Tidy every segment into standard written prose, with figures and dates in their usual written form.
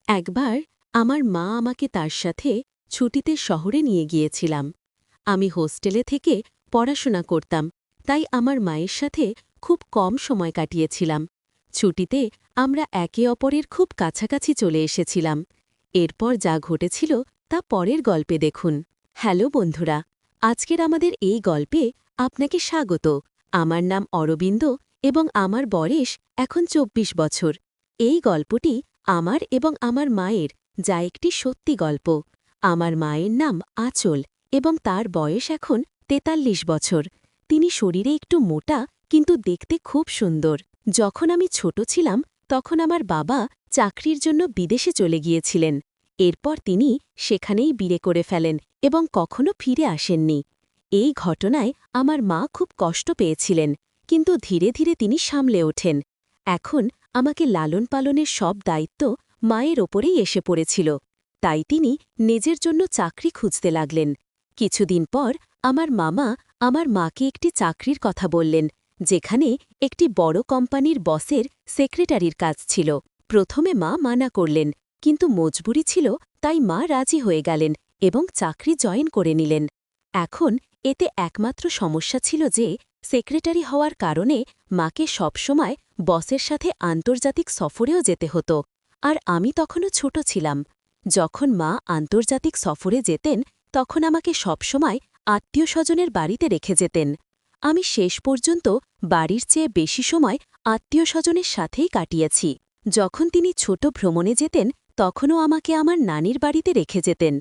একবার আমার মা আমাকে তার সাথে ছুটিতে শহরে নিয়ে গিয়েছিলাম। আমি হোস্টেলে থেকে পড়াশোনা করতাম, তাই আমার মায়ের সাথে খুব কম সময় কাটিয়েছিলাম। ছুটিতে আমরা একে অপরের খুব কাছাকাছি চলে এসেছিলাম। এরপর যা ঘটেছিল তা পরের গল্পে দেখুন। হ্যালো বন্ধুরা, আজকের আমাদের এই গল্পে আপনাকে স্বাগত। আমার নাম অরবিন্দ এবং আমার বয়স এখন ২৪ বছর। এই গল্পটি আমার এবং আমার মায়ের, যা একটি সত্যি গল্প। আমার মায়ের নাম আঁচল এবং তার বয়স এখন ৪৩ বছর। তিনি শরীরে একটু মোটা কিন্তু দেখতে খুব সুন্দর। যখন আমি ছোট ছিলাম তখন আমার বাবা চাকরির জন্য বিদেশে চলে গিয়েছিলেন। এরপর তিনি সেখানেই বিয়ে করে ফেলেন এবং কখনো ফিরে আসেননি। এই ঘটনায় আমার মা খুব কষ্ট পেয়েছিলেন, কিন্তু ধীরে ধীরে তিনি সামলে ওঠেন। এখন আমাকে লালন পালনের সব দায়িত্ব মায়ের ওপরেই এসে পড়েছিল, তাই তিনি নিজের জন্য চাকরি খুঁজতে লাগলেন। কিছুদিন পর আমার মামা আমার মাকে একটি চাকরির কথা বললেন, যেখানে একটি বড় কোম্পানির বসের সেক্রেটারির কাজ ছিল। প্রথমে মা মানা করলেন, কিন্তু মজবুরি ছিল, তাই মা রাজি হয়ে গেলেন এবং চাকরি জয়েন করে নিলেন। এখন এতে একমাত্র সমস্যা ছিল যে সেক্রেটারি হওয়ার কারণে মাকে সবসময় বসের সাথে আন্তর্জাতিক সফরেও যেতে হতো, আর আমি তখনও ছোট ছিলাম। যখন মা আন্তর্জাতিক সফরে যেতেন তখন আমাকে সবসময় আত্মীয়স্বজনের বাড়িতে রেখে যেতেন। আমি শেষ পর্যন্ত বাড়ির চেয়ে বেশি সময় আত্মীয়স্বজনের সাথেই কাটিয়েছি। যখন তিনি ছোট ভ্রমণে যেতেন তখনও আমাকে আমার নানির বাড়িতে রেখে যেতেন।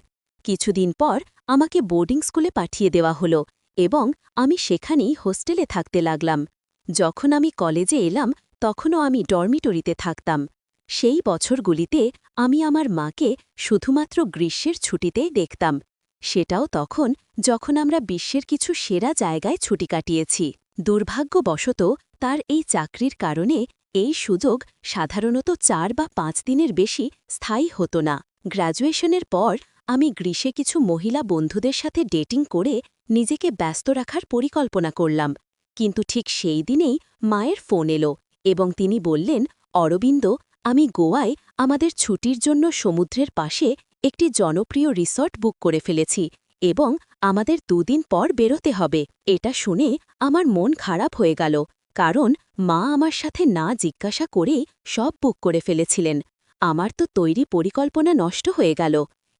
কিছুদিন পর আমাকে বোর্ডিং স্কুলে পাঠিয়ে দেওয়া হলো এবং আমি সেখানেই হোস্টেলে থাকতে লাগলাম। যখন আমি কলেজে এলাম তখনও আমি ডরমিটরিতে থাকতাম। সেই বছরগুলিতে আমি আমার মাকে শুধুমাত্র গ্রীষ্মের ছুটিতেই দেখতাম, সেটাও তখন যখন আমরা বিশ্বের কিছু সেরা জায়গায় ছুটি কাটিয়েছি। দুর্ভাগ্যবশত তার এই চাকরির কারণে এই সুযোগ সাধারণত ৪ বা ৫ দিনের বেশি স্থায়ী হতো না। গ্র্যাজুয়েশনের পর আমি গ্রীষ্মে কিছু মহিলা বন্ধুদের সাথে ডেটিং করে নিজেকে ব্যস্ত রাখার পরিকল্পনা করলাম, কিন্তু ঠিক সেই দিনেই মায়ের ফোন এলো এবং তিনি বললেন, অরবিন্দ, আমি গোয়ায় আমাদের ছুটির জন্য সমুদ্রের পাশে একটি জনপ্রিয় রিসর্ট বুক করে ফেলেছি এবং আমাদের ২ দিন পর বেরোতে হবে। এটা শুনে আমার মন খারাপ হয়ে গেল, কারণ মা আমার সাথে না জিজ্ঞাসা করেই সব বুক করে ফেলেছিলেন। আমার তো তৈরি পরিকল্পনা নষ্ট হয়ে গেল,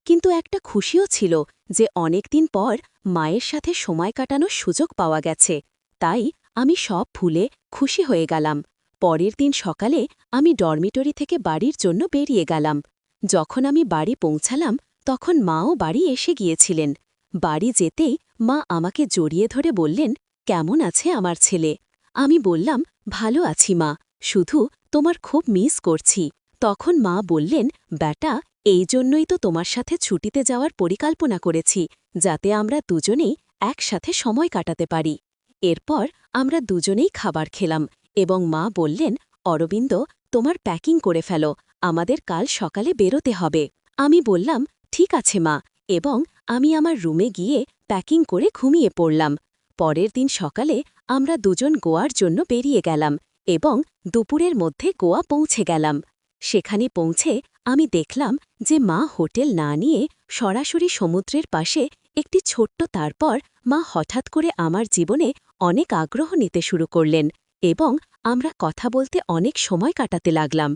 কিন্তু একটা খুশিও ছিল যে অনেক দিন পর মায়ের সাথে সময় কাটানোর সুযোগ পাওয়া গেছে। তাই আমি সব ভুলে খুশি হয়ে গেলাম। পরের দিন সকালে আমি ডরমিটরি থেকে বাড়ির জন্য বেরিয়ে গেলাম। যখন আমি বাড়ি পৌঁছালাম তখন মাও বাড়ি এসে গিয়েছিলেন। বাড়ি যেতেই মা আমাকে জড়িয়ে ধরে বললেন, কেমন আছে আমার ছেলে? আমি বললাম, ভালো আছি মা, শুধু তোমার খুব মিস করছি। তখন মা বললেন, বেটা, এই জন্যই তো তোমার সাথে ছুটিতে যাওয়ার পরিকল্পনা করেছি, যাতে আমরা দুজনেই একসাথে সময় কাটাতে পারি। এরপর আমরা দুজনেই খাবার খেলাম এবং মা বললেন, অরবিন্দ, তোমার প্যাকিং করে ফেলো, আমাদের কাল সকালে বেরোতে হবে। আমি বললাম, ঠিক আছে মা, এবং আমি আমার রুমে গিয়ে প্যাকিং করে ঘুমিয়ে পড়লাম। পরের দিন সকালে আমরা দুজন গোয়ার জন্য বেরিয়ে গেলাম এবং দুপুরের মধ্যে গোয়া পৌঁছে গেলাম। সেখানে পৌঁছে আমি দেখলাম যে মা হোটেল না নিয়ে সরাসরি সমুদ্রের পাশে একটি ছোট্ট, তারপর মা হঠাৎ করে আমার জীবনে অনেক আগ্রহ নিতে শুরু করলেন এবং আমরা কথা বলতে অনেক সময় কাটাতে লাগলাম।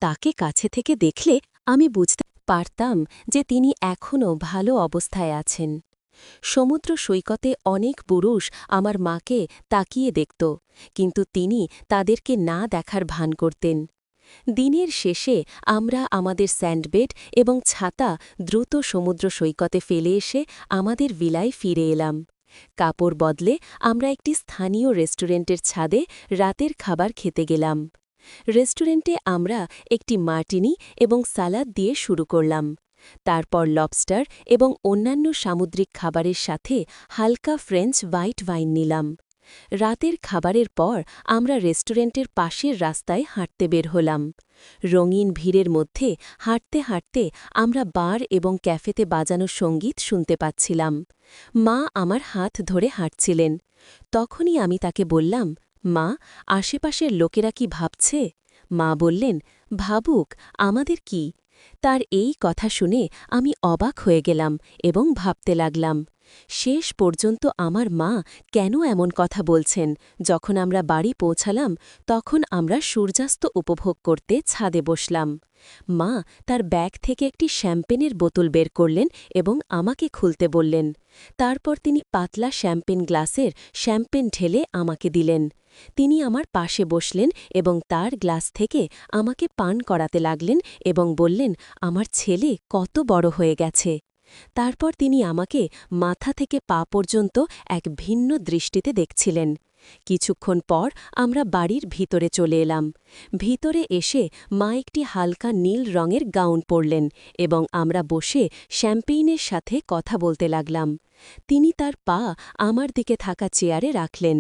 তাকে কাছে থেকে দেখলে আমি বুঝতে পারতাম যে তিনি এখনও ভালো অবস্থায় আছেন। সমুদ্র সৈকতে অনেক পুরুষ আমার মাকে তাকিয়ে দেখত, কিন্তু তিনি তাদেরকে না দেখার ভান করতেন। দিনের শেষে আমরা আমাদের স্যান্ডবেড এবং ছাতা দ্রুত সমুদ্র সৈকতে ফেলে এসে আমাদের ভিলায় ফিরে এলাম। কাপড় বদলে আমরা একটি স্থানীয় রেস্টুরেন্টের ছাদে রাতের খাবার খেতে গেলাম। রেস্টুরেন্টে আমরা একটি মার্টিনি এবং সালাদ দিয়ে শুরু করলাম। তারপর লবস্টার এবং অন্যান্য সামুদ্রিক খাবারের সাথে হালকা ফ্রেঞ্চ হোয়াইট ওয়াইন নিলাম। রাতের খাবারের পর আমরা রেস্টুরেন্টের পাশের রাস্তায় হাঁটতে বের হলাম। রঙিন ভিড়ের মধ্যে হাঁটতে হাঁটতে আমরা বার এবং ক্যাফেতে বাজানো সঙ্গীত শুনতে পাচ্ছিলাম। মা আমার হাত ধরে হাঁটছিলেন। তখনই আমি তাকে বললাম, মা, আশেপাশের লোকেরা কি ভাবছে? মা বললেন, ভাবুক, আমাদের কি? তার এই কথা শুনে আমি অবাক হয়ে গেলাম এবং ভাবতে লাগলাম শেষ পর্যন্ত আমার মা কেন এমন কথা বলছেন। যখন আমরা বাড়ি পৌঁছালাম তখন আমরা সূর্যাস্ত উপভোগ করতে ছাদে বসলাম। মা তার ব্যাগ থেকে একটি শ্যাম্পেনের বোতল বের করলেন এবং আমাকে খুলতে বললেন। তারপর তিনি পাতলা শ্যাম্পেন গ্লাসের শ্যাম্পেন ঢেলে আমাকে দিলেন। তিনি আমার পাশে বসলেন এবং তার গ্লাস থেকে আমাকে পান করাতে লাগলেন এবং বললেন আমার ছেলে কত বড় হয়ে গেছে। তারপর তিনি আমাকে মাথা থেকে পা পর্যন্ত এক ভিন্ন দৃষ্টিতে দেখছিলেন। কিছুক্ষণ পর আমরা বাড়ির ভিতরে চলে এলাম। ভিতরে এসে মা একটি হালকা নীল রঙের গাউন পরলেন এবং আমরা বসে শ্যাম্পেইনের সাথে কথা বলতে লাগলাম। তিনি তার পা আমার দিকে থাকা চেয়ারে রাখলেন।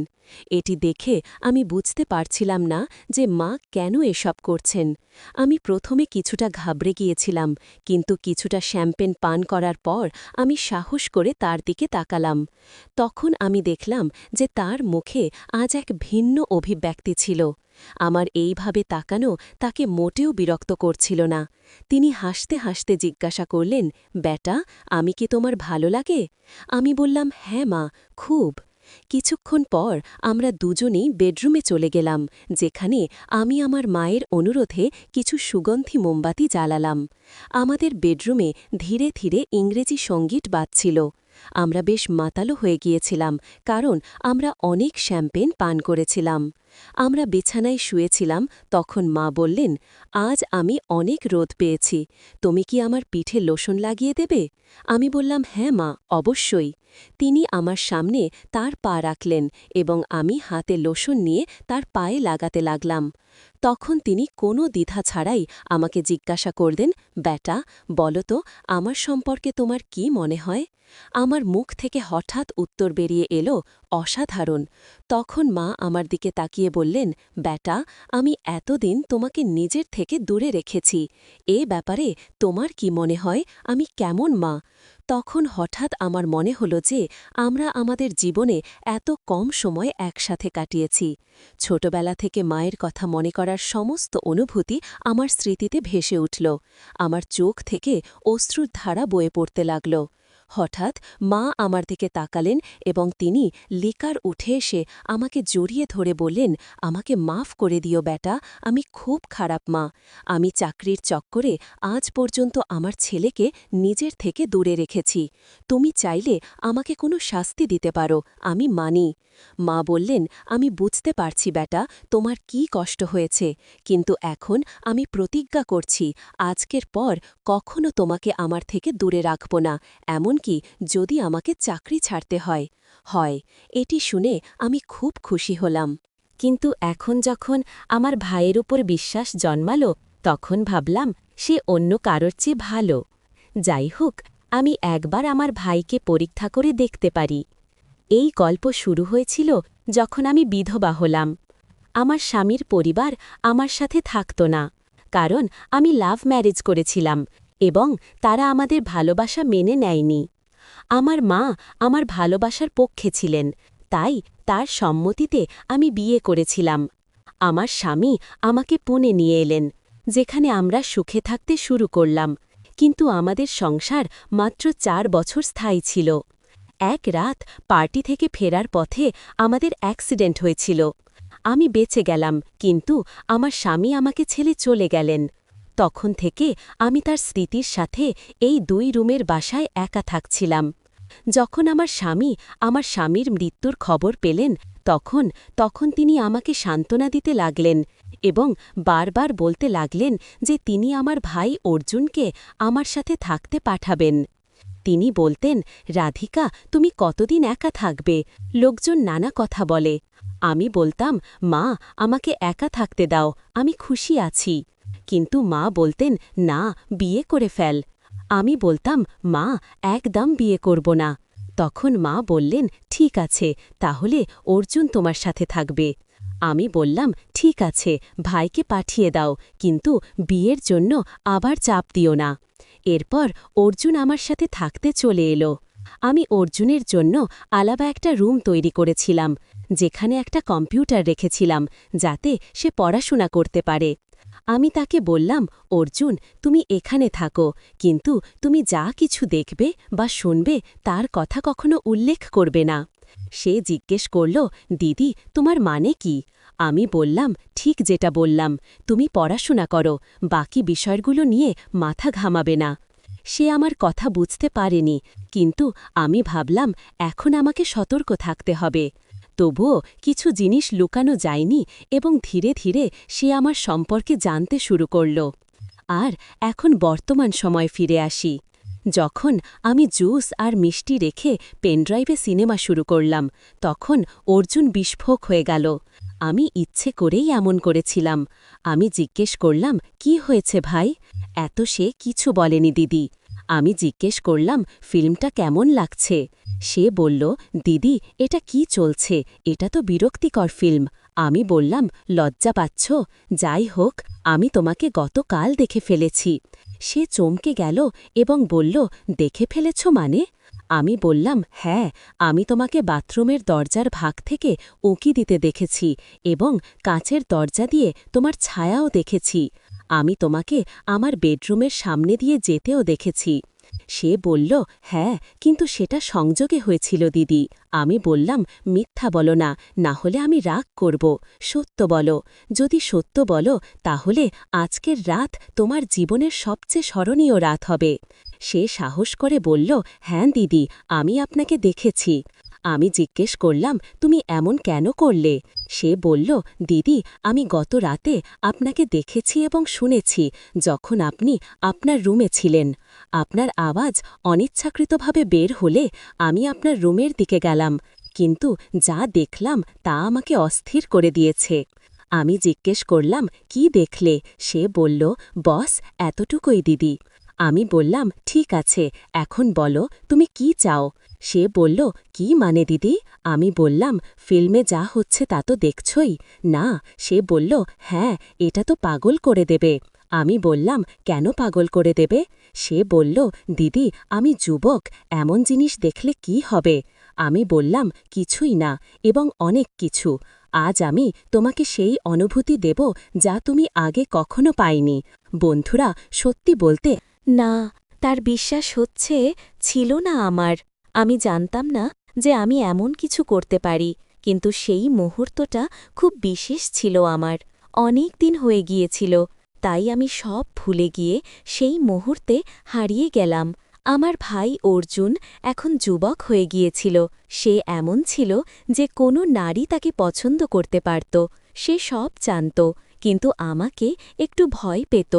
এটি দেখে আমি বুঝতে পারছিলাম না যে মা কেন এসব করছেন। আমি প্রথমে কিছুটা ঘাবড়ে গিয়েছিলাম, কিন্তু কিছুটা শ্যাম্পেন পান করার পর আমি সাহস করে তার দিকে তাকালাম। তখন আমি দেখলাম যে তার মুখে আজ এক ভিন্ন অভিব্যক্তি ছিল। আমার এইভাবে তাকানো তাকে মোটেও বিরক্ত করছিল না। তিনি হাসতে হাসতে জিজ্ঞাসা করলেন, বেটা, আমি কি তোমার ভালো লাগে? আমি বললাম, হ্যাঁ মা, খুব। কিছুক্ষণ পর আমরা দুজনেই বেডরুমে চলে গেলাম, যেখানে আমি আমার মায়ের অনুরোধে কিছু সুগন্ধি মোমবাতি জ্বালালাম। আমাদের বেডরুমে ধীরে ধীরে ইংরেজি সঙ্গীত বাজছিল। আমরা বেশ মাতালো হয়ে গিয়েছিলাম, কারণ আমরা অনেক শ্যাম্পেন পান করেছিলাম। আমরা বিছানায় শুয়েছিলাম, তখন মা বললেন, আজ আমি অনেক রোদ পেয়েছি, তুমি কি আমার পিঠে লোশন লাগিয়ে দেবে? আমি বললাম, হ্যাঁ মা, অবশ্যই। তিনি আমার সামনে তার পা রাখলেন এবং আমি হাতে লোশন নিয়ে তার পায়ে লাগাতে লাগলাম। তখন তিনি কোনো দ্বিধা ছাড়াই আমাকে জিজ্ঞাসা করলেন, বেটা, বলো তো আমার সম্পর্কে তোমার কি মনে হয়? আমার মুখ থেকে হঠাৎ উত্তর বেরিয়ে এলো, অসাধারণ। তখন মা আমার দিকে তাকিয়ে বললেন, বেটা, আমি এতদিন তোমাকে নিজের থেকে দূরে রেখেছি। এ ব্যাপারে তোমার কি মনে হয় আমি কেমন মা? তখন হঠাৎ আমার মনে হলো যে আমরা আমাদের জীবনে এত কম সময় একসাথে কাটিয়েছি। ছোটবেলা থেকে মায়ের কথা মনে করার সমস্ত অনুভূতি আমার স্মৃতিতে ভেসে উঠল। আমার চোখ থেকে অশ্রুর ধারা বয়ে পড়তে লাগল। হঠাৎ মা আমার দিকে তাকালেন এবং তিনি লিকার উঠে এসে আমাকে জড়িয়ে ধরে বললেন, আমাকে মাফ করে দিও বেটা, আমি খুব খারাপ মা। আমি চাকরির চক্করে আজ পর্যন্ত আমার ছেলেকে নিজের থেকে দূরে রেখেছি। তুমি চাইলে আমাকে কোনো শাস্তি দিতে পারো, আমি মানি। মা বললেন, আমি বুঝতে পারছি বেটা, তোমার কি কষ্ট হয়েছে, কিন্তু এখন আমি প্রতিজ্ঞা করছি আজকের পর কখনো তোমাকে আমার থেকে দূরে রাখব না, এমনকি যদি আমাকে চাকরি ছাড়তে হয়। এটি শুনে আমি খুব খুশি হলাম। কিন্তু এখন যখন আমার ভাইয়ের উপর বিশ্বাস জন্মালো, তখন ভাবলাম সে অন্য কারোর চেয়ে ভালো। যাই হোক, আমি একবার আমার ভাইকে পরীক্ষা করে দেখতে পারি। এই গল্প শুরু হয়েছিল যখন আমি বিধবা হলাম। আমার স্বামীর পরিবার আমার সাথে থাকত না, কারণ আমি লাভ ম্যারেজ করেছিলাম এবং তারা আমাদের ভালোবাসা মেনে নেয়নি। আমার মা আমার ভালোবাসার পক্ষে ছিলেন, তাই তার সম্মতিতে আমি বিয়ে করেছিলাম। আমার স্বামী আমাকে পুনে নিয়ে এলেন, যেখানে আমরা সুখে থাকতে শুরু করলাম, কিন্তু আমাদের সংসার মাত্র 4 বছর স্থায়ী ছিল। এক রাত পার্টি থেকে ফেরার পথে আমাদের অ্যাক্সিডেন্ট হয়েছিল। আমি বেঁচে গেলাম, কিন্তু আমার স্বামী আমাকে ছেড়ে চলে গেলেন। তখন থেকে আমি তার স্মৃতির সাথে এই 2 রুমের বাসায় একা থাকছিলাম। যখন আমার স্বামীর মৃত্যুর খবর পেলেন, তখন তিনি আমাকে সান্ত্বনা দিতে লাগলেন এবং বারবার বলতে লাগলেন যে তিনি আমার ভাই অর্জুনকে আমার সাথে থাকতে পাঠাবেন। তিনি বলতেন, রাধিকা, তুমি কতদিন একা থাকবে? লোকজন নানা কথা বলে। আমি বলতাম, মা, আমাকে একা থাকতে দাও, আমি খুশি আছি। কিন্তু মা বলতেন, না, বিয়ে করে ফেল। আমি বলতাম, মা, একদম বিয়ে করব না। তখন মা বললেন, ঠিক আছে, তাহলে অর্জুন তোমার সাথে থাকবে। আমি বললাম, ঠিক আছে, ভাইকে পাঠিয়ে দাও, কিন্তু বিয়ের জন্য আবার চাপ দিও না। এরপর অর্জুন আমার সাথে থাকতে চলে এলো। আমি অর্জুনের জন্য আলাদা একটা রুম তৈরি করেছিলাম, যেখানে একটা কম্পিউটার রেখেছিলাম, যাতে সে পড়াশোনা করতে পারে। আমি তাকে বললাম, অর্জুন, তুমি এখানে থাকো, কিন্তু তুমি যা কিছু দেখবে বা শুনবে তার কথা কখনো উল্লেখ করবে না। সে জিজ্ঞেস করল, দিদি, তোমার মানে কি? আমি বললাম, ঠিক যেটা বললাম, তুমি পড়াশোনা করো, বাকি বিষয়গুলো নিয়ে মাথা ঘামাবে না। সে আমার কথা বুঝতে পারেনি, কিন্তু আমি ভাবলাম এখন আমাকে সতর্ক থাকতে হবে। তবুও কিছু জিনিস লুকানো যায়নি এবং ধীরে ধীরে সে আমার সম্পর্কে জানতে শুরু করল। আর এখন বর্তমান সময় ফিরে আসি। যখন আমি জুস আর মিষ্টি রেখে পেনড্রাইভে সিনেমা শুরু করলাম, তখন অর্জুন বিস্ফোক হয়ে গেল। আমি ইচ্ছে করেই এমন করেছিলাম। আমি জিজ্ঞেস করলাম, কি হয়েছে ভাই? সে কিছু বলেনি দিদি। আমি জিজ্ঞেস করলাম, ফিল্মটা কেমন লাগছে? সে বলল, দিদি, এটা কি চলছে? এটা তো বিরক্তিকর ফিল্ম। আমি বললাম, লজ্জা পাচ্ছ? যাই হোক, আমি তোমাকে গতকাল দেখে ফেলেছি। সে চমকে গেল এবং বলল, দেখে ফেলেছ মানে? আমি বললাম, হ্যাঁ, আমি তোমাকে বাথরুমের দরজার ভাগ থেকে উঁকি দিতে দেখেছি এবং কাঁচের দরজা দিয়ে তোমার ছায়াও দেখেছি। আমি তোমাকে আমার বেডরুমের সামনে দিয়ে যেতেও দেখেছি। সে বলল, হ্যাঁ, কিন্তু সেটা সংযোগে হয়েছিল দিদি। আমি বললাম, মিথ্যা বলো না, না হলে আমি রাগ করব। সত্য বলো। যদি সত্য বলো, তাহলে আজকের রাত তোমার জীবনের সবচেয়ে স্মরণীয় রাত হবে। সে সাহস করে বলল, হ্যাঁ দিদি, আমি আপনাকে দেখেছি। আমি জিজ্ঞেস করলাম, তুমি এমন কেন করলে? সে বলল, দিদি, আমি গত রাতে আপনাকে দেখেছি এবং শুনেছি যখন আপনি আপনার রুমে ছিলেন। আপনার আওয়াজ অনিচ্ছাকৃতভাবে বের হলে আমি আপনার রুমের দিকে গেলাম, কিন্তু যা দেখলাম তা আমাকে অস্থির করে দিয়েছে। আমি জিজ্ঞেস করলাম, কি দেখলে? সে বলল, বস, এতটুকুই দিদি। আমি বললাম, ঠিক আছে, এখন বলো তুমি কি চাও? সে বলল, কি মানে দিদি? আমি বললাম, ফিল্মে যা হচ্ছে তা তো দেখছই না? সে বলল, হ্যাঁ, এটা তো পাগল করে দেবে। আমি বললাম, কেন পাগল করে দেবে? সে বলল, দিদি, আমি যুবক, এমন জিনিস দেখলে কি হবে? আমি বললাম, কিছুই না, এবং অনেক কিছু। আজ আমি তোমাকে সেই অনুভূতি দেব যা তুমি আগে কখনো পাইনি। বন্ধুরা, সত্যি বলতে, না, তার বিশ্বাস হচ্ছে ছিল না আমার। আমি জানতাম না যে আমি এমন কিছু করতে পারি, কিন্তু সেই মুহূর্তটা খুব বিশেষ ছিল আমার। অনেক দিন হয়ে গিয়েছিল, তাই আমি সব ভুলে গিয়ে সেই মুহূর্তে হারিয়ে গেলাম। আমার ভাই অর্জুন এখন যুবক হয়ে গিয়েছিল। সে এমন ছিল যে কোনো নারী তাকে পছন্দ করতে পারত। সে সব জানত, কিন্তু আমাকে একটু ভয় পেত।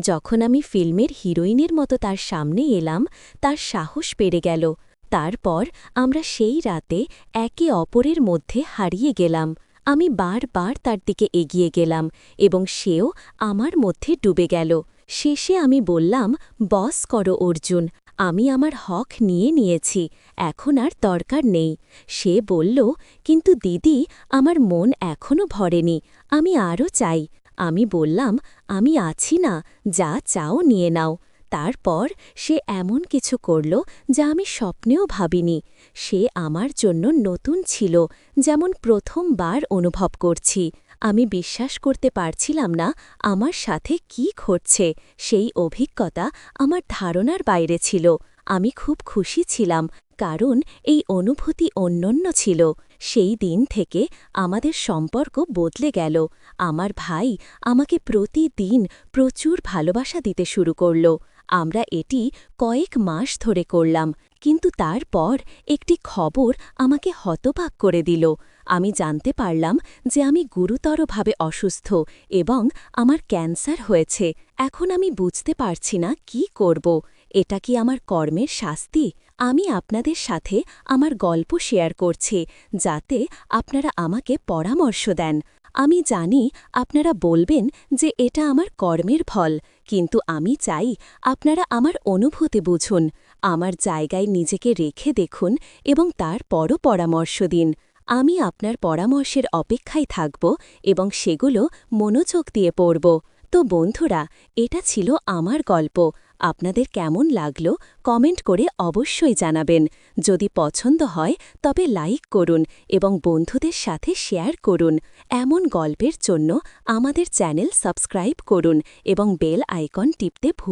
যখন আমি ফিল্মের হিরোইনের মতো তার সামনে এলাম, তার সাহস বেড়ে গেল। তারপর আমরা সেই রাতে একে অপরের মধ্যে হারিয়ে গেলাম। আমি বারবার তার দিকে এগিয়ে গেলাম এবং সেও আমার মধ্যে ডুবে গেল। শেষে আমি বললাম, বস করো অর্জুন, আমি আমার হক নিয়ে নিয়েছি, এখন আর দরকার নেই। সে বলল, কিন্তু দিদি, আমার মন এখনও ভরেনি, আমি আরও চাই। আমি বললাম, আমি আছি না, যা চাও নিয়ে নাও। তারপর সে এমন কিছু করল যা আমি স্বপ্নেও ভাবিনি। সে আমার জন্য নতুন ছিল, যেমন প্রথমবার অনুভব করছি। আমি বিশ্বাস করতে পারছিলাম না আমার সাথে কি ঘটছে। সেই অভিজ্ঞতা আমার ধারণার বাইরে ছিল। আমি খুব খুশি ছিলাম, কারণ এই অনুভূতি অনন্য ছিল। সেই দিন থেকে আমাদের সম্পর্ক বদলে গেল। আমার ভাই আমাকে প্রতিদিন প্রচুর ভালোবাসা দিতে শুরু করল। আমরা এটি কয়েক মাস ধরে করলাম, কিন্তু তারপর একটি খবর আমাকে হতবাক করে দিল। আমি জানতে পারলাম যে আমি গুরুতরভাবে অসুস্থ এবং আমার ক্যান্সার হয়েছে। এখন আমি বুঝতে পারছি না কি করব। এটা কি আমার কর্মের শাস্তি? আমি আপনাদের সাথে আমার গল্প শেয়ার করছি, যাতে আপনারা আমাকে পরামর্শ দেন। আমি জানি আপনারা বলবেন যে এটা আমার কর্মের ফল, কিন্তু আমি চাই আপনারা আমার অনুভূতি বুঝুন। আমার জায়গায় নিজেকে রেখে দেখুন এবং তারপরও পরামর্শ দিন। আমি আপনার পরামর্শের অপেক্ষায় থাকব এবং সেগুলো মনোযোগ দিয়ে পড়ব। তো বন্ধুরা, এটা ছিল আমার গল্প। আপনাদের কেমন লাগলো কমেন্ট করে অবশ্যই জানাবেন। যদি পছন্দ হয় তবে লাইক করুন এবং বন্ধুদের সাথে শেয়ার করুন। এমন গল্পের জন্য আমাদের চ্যানেল সাবস্ক্রাইব করুন এবং বেল আইকন টিপতে ভুলবেন না।